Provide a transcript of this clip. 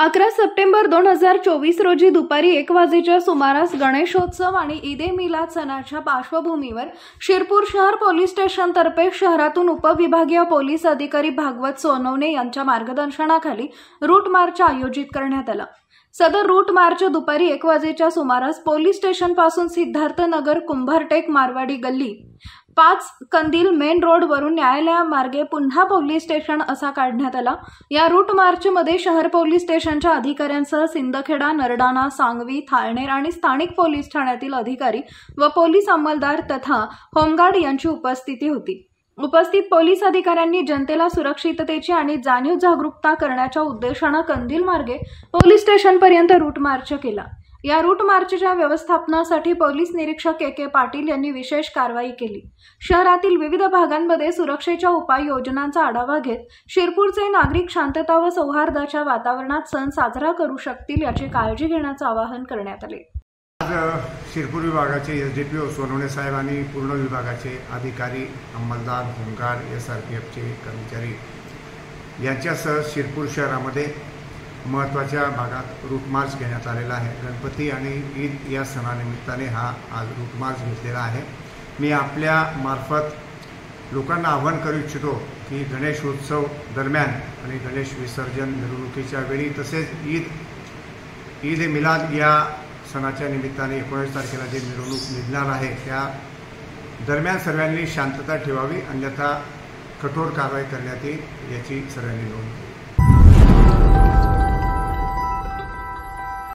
11 September 2024 रोजी दुपारी 1 वाजेच्या सुमारास गणेशोत्सव आणि ईद-ए मिलाद सणाच्या पार्श्वभूमीवर शिरपूर शहर पोलीस स्टेशनतर्फे शहरातून उपविभागीय पोलीस अधिकारी भागवत सोनवणे यांच्या मार्गदर्शनाखाली रूट मार्च आयोजित करण्यात आला। सदर रूट मार्च दुपारी 1 वाजेच्या सुमारास पोलीस स्टेशनपासून सिद्धार्थनगर कुंभारटेक मारवाडी गल्ली 5 कंदील मेन रोड वरून न्यायालयामार्गे पुन्हा पोलीस स्टेशन असा काढण्यात आला। या रूट मार्च मध्ये शहर पोलीस स्टेशनच्या अधिकाऱ्यांसह सिंदखेडा, नरडाणा, सांगवी, थाळनेर आणि स्थानिक पोलीस ठाण्यातील अधिकारी व पोलीस अंमलदार तथा होमगार्ड यांची उपस्थिती होती। उपस्थित पोलीस अधिकाऱ्यांनी जनतेला सुरक्षिततेची आणि जाणीव जागरूकता करण्याच्या उद्देशाने कंदील मार्गे पोलीस स्टेशनपर्यंत रूट मार्च केला। या रूट मार्चच्या व्यवस्थापनासाठी पोलीस निरीक्षक के पाटील यांनी विशेष कारवाई केली। शहरातील विविध भागांमध्ये सुरक्षेच्या उपाययोजनांचा आढावा घेत शिरपूरचे नागरिक शांतता व सौहार्दाच्या वातावरणात सण साजरा करू शकतील याची काळजी घेण्याचे आवाहन करण्यात आले। आज शिरपूर विभागाचे एसडीपीओ सोनवणे साहेब आणि पूर्ण विभागाचे अधिकारी, अंमलदार, होमगार्ड, SRPFचे कर्मचारी यांच्यासह शिरपूर शहरामध्ये महत्त्वाच्या भागात रूट मार्च घेण्यात आलेला आहे। गणपती आणि ईद या सणानिमित्ताने हा आज रूट मार्च घेतलेला आहे। मी आपल्या मार्फत लोकांना आवाहन करू इच्छितो की गणेशोत्सव दरम्यान आणि गणेश विसर्जन मिरवणुकीच्या वेळी तसेच ईद ए मिलाद या सणाच्या निमित्ताने 19 तारखेला जे मिरवणूक निघणार आहे त्या दरम्यान सर्वांनी शांतता ठेवावी, अन्यथा कठोर कारवाई करण्यात येईल याची सर्वांनी नोंद घ्यावी।